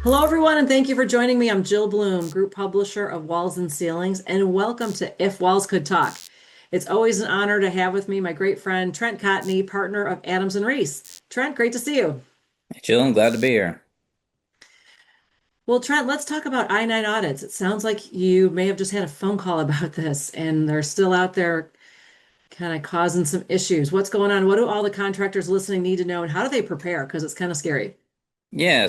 Hello, everyone, and thank you for joining me. I'm Jill Bloom, Group Publisher of Walls and Ceilings, and welcome to If Walls Could Talk. It's always an honor to have with me my great friend Trent Cotney, partner of Adams and Reese. Trent, great to see you. Hey, Jill, I'm glad to be here. Well, Trent, let's talk about I-9 audits. It sounds like you may have just had a phone call about this, and they're still out there kind of causing some issues. What's going on? What do all the contractors listening need to know, and how do they prepare? Because it's kind of scary. Yeah,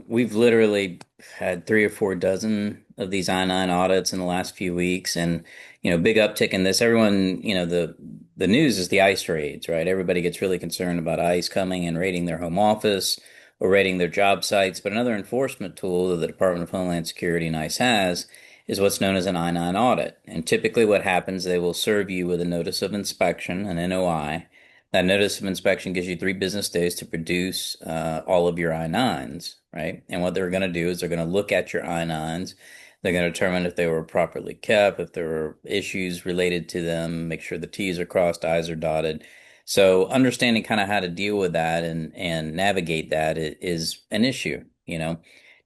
we've literally had three or four dozen of these I-9 audits in the last few weeks, and big uptick in this. Everyone, the news is the ICE raids, right? Everybody gets really concerned about ICE coming and raiding their home office or raiding their job sites. But another enforcement tool that the Department of Homeland Security and ICE has is what's known as an I-9 audit. And typically what happens, they will serve you with a notice of inspection, an NOI. That notice of inspection gives you 3 business days to produce all of your I-9s, right? And what they're going to do is they're going to look at your I-9s. They're going to determine if they were properly kept, if there were issues related to them, make sure the T's are crossed, I's are dotted. So understanding kind of how to deal with that and navigate that is an issue.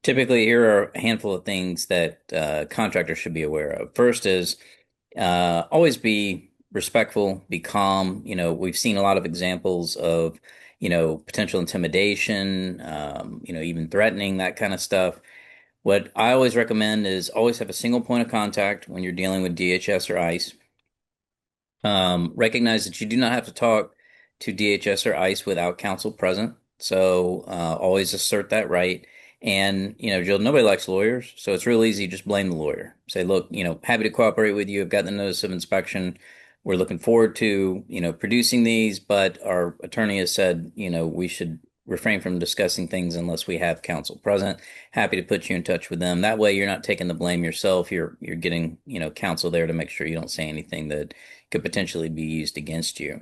Typically, here are a handful of things that contractors should be aware of. First is always be respectful, be calm. We've seen a lot of examples of, potential intimidation, even threatening, that kind of stuff. What I always recommend is always have a single point of contact when you're dealing with DHS or ICE. Recognize that you do not have to talk to DHS or ICE without counsel present. So always assert that right. And, Jill, nobody likes lawyers. So it's real easy. Just blame the lawyer. Say, look, happy to cooperate with you. I've got the notice of inspection. We're looking forward to, producing these, but our attorney has said, we should refrain from discussing things unless we have counsel present. Happy to put you in touch with them. That way you're not taking the blame yourself. You're getting, counsel there to make sure you don't say anything that could potentially be used against you.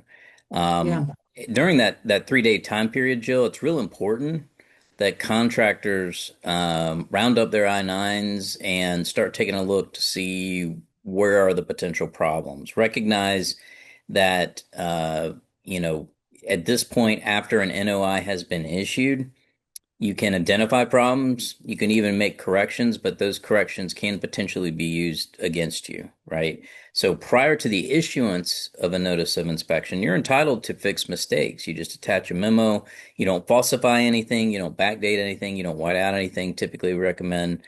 Yeah. Um, During that 3 day time period, Jill, it's real important that contractors round up their I-9s and start taking a look to see where are the potential problems. Recognize that at this point, after an NOI has been issued, you can identify problems, you can even make corrections, but those corrections can potentially be used against you, right? So prior to the issuance of a notice of inspection, you're entitled to fix mistakes. You just attach a memo, you don't falsify anything, you don't backdate anything, you don't white out anything. Typically, we recommend,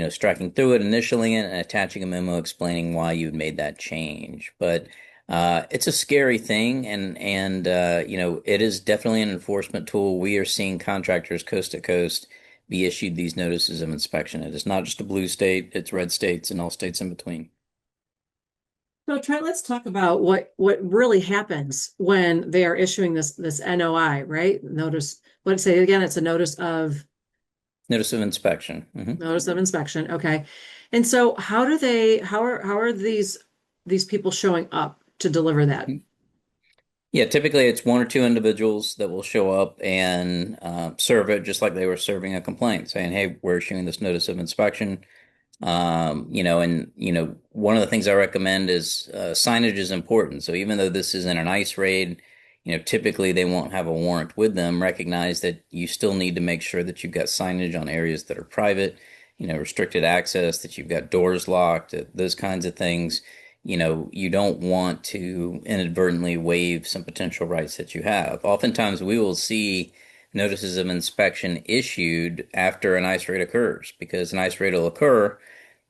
striking through it, initialing it, and attaching a memo explaining why you've made that change. But it's a scary thing, and it is definitely an enforcement tool. We are seeing contractors coast to coast be issued these notices of inspection. It is not just a blue state; it's red states and all states in between. So Trent, let's talk about what really happens when they are issuing this NOI, right? Notice, let's say again, it's a Notice of inspection. notice of inspection. Okay. And so how are these people showing up to deliver that? Yeah, typically it's one or two individuals that will show up and serve it just like they were serving a complaint, saying, "Hey, we're issuing this notice of inspection." One of the things I recommend is signage is important. So even though this isn't an ICE raid, typically they won't have a warrant with them. Recognize that you still need to make sure that you've got signage on areas that are private, restricted access, that you've got doors locked, those kinds of things. You don't want to inadvertently waive some potential rights that you have. Oftentimes we will see notices of inspection issued after an ICE raid occurs because an ICE raid will occur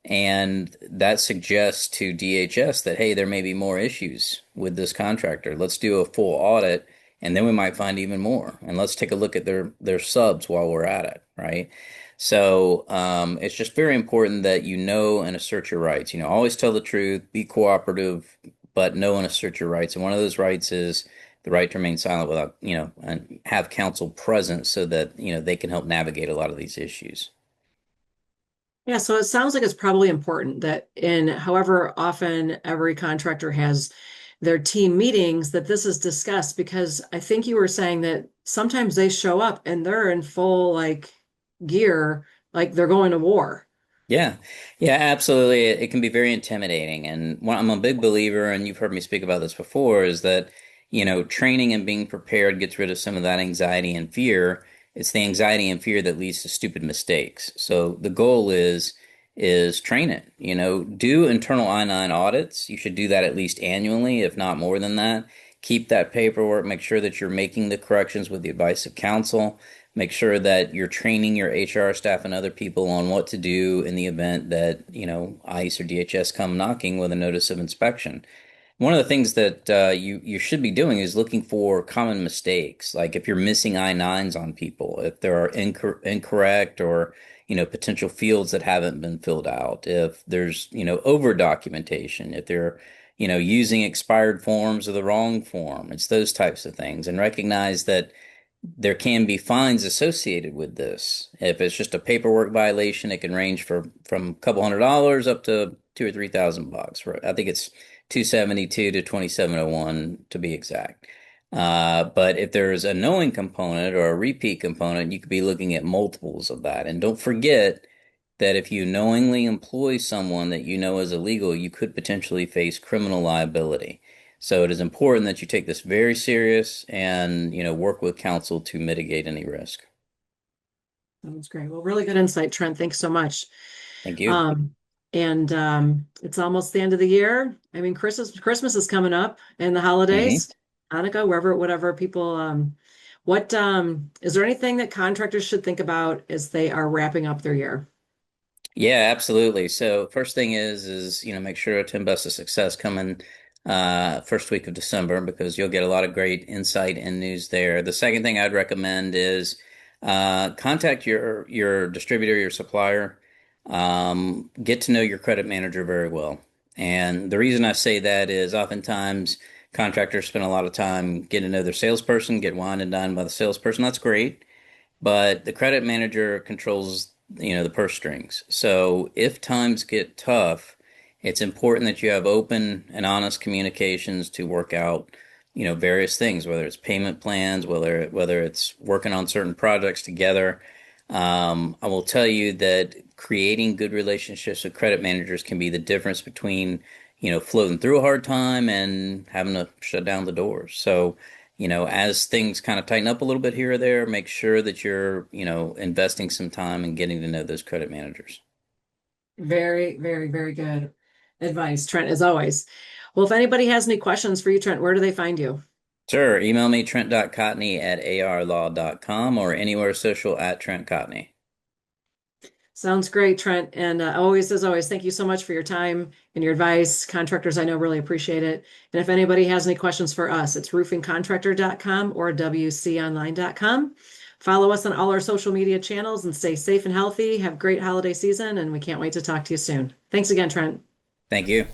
and that suggests to DHS that, hey, there may be more issues with this contractor. Let's do a full audit, and then we might find even more. And let's take a look at their subs while we're at it, right? So it's just very important that you know and assert your rights. Always tell the truth, be cooperative, but know and assert your rights. And one of those rights is the right to remain silent without, and have counsel present so that, they can help navigate a lot of these issues. Yeah, so it sounds like it's probably important that in however often every contractor has their team meetings, that this is discussed because I think you were saying that sometimes they show up and they're in full like gear, like they're going to war. Yeah, yeah, absolutely. It can be very intimidating. And I'm a big believer, and you've heard me speak about this before, is that, training and being prepared gets rid of some of that anxiety and fear. It's the anxiety and fear that leads to stupid mistakes. So the goal is train it. Do internal I-9 audits. You should do that at least annually, if not more than that. Keep that paperwork. Make sure that you're making the corrections with the advice of counsel. Make sure that you're training your HR staff and other people on what to do in the event that, ICE or DHS come knocking with a notice of inspection. One of the things that you should be doing is looking for common mistakes, like if you're missing I-9s on people, if there are incorrect or potential fields that haven't been filled out, if there's over documentation, if they're using expired forms or the wrong form. It's those types of things, and recognize that there can be fines associated with this. If it's just a paperwork violation, it can range from a couple $100 up to 2 or 3 thousand bucks. I think it's 272 to 2701 to be exact. But if there's a knowing component or a repeat component, you could be looking at multiples of that. And don't forget that if you knowingly employ someone that you know is illegal, you could potentially face criminal liability. So it is important that you take this very serious and, work with counsel to mitigate any risk. That's great. Well, really good insight, Trent. Thanks so much. Thank you. Um, and it's almost the end of the year. I mean, Christmas is coming up and the hmm holidays, Hanukkah, wherever, whatever people, what is there anything that contractors should think about as they are wrapping up their year? Yeah, absolutely. So first thing is make sure to invest in success coming first week of December, because you'll get a lot of great insight and news there. The second thing I'd recommend is contact your distributor, your supplier. Get to know your credit manager very well. And the reason I say that is oftentimes contractors spend a lot of time getting to know their salesperson, get wined and dined by the salesperson. That's great. But the credit manager controls, the purse strings. So if times get tough, it's important that you have open and honest communications to work out, various things, whether it's payment plans, whether it's working on certain projects together. I will tell you that creating good relationships with credit managers can be the difference between, floating through a hard time and having to shut down the doors. So, as things kind of tighten up a little bit here or there, make sure that you're, investing some time and getting to know those credit managers. Very, very, very good advice, Trent, as always. Well, if anybody has any questions for you, Trent, where do they find you? Sure. Email me, trent.cotney@arlaw.com, or anywhere social at Trent Cotney. Sounds great, Trent. And always, as always, thank you so much for your time and your advice. Contractors, I know, really appreciate it. And if anybody has any questions for us, it's roofingcontractor.com or wconline.com. Follow us on all our social media channels and stay safe and healthy. Have a great holiday season, and we can't wait to talk to you soon. Thanks again, Trent. Thank you.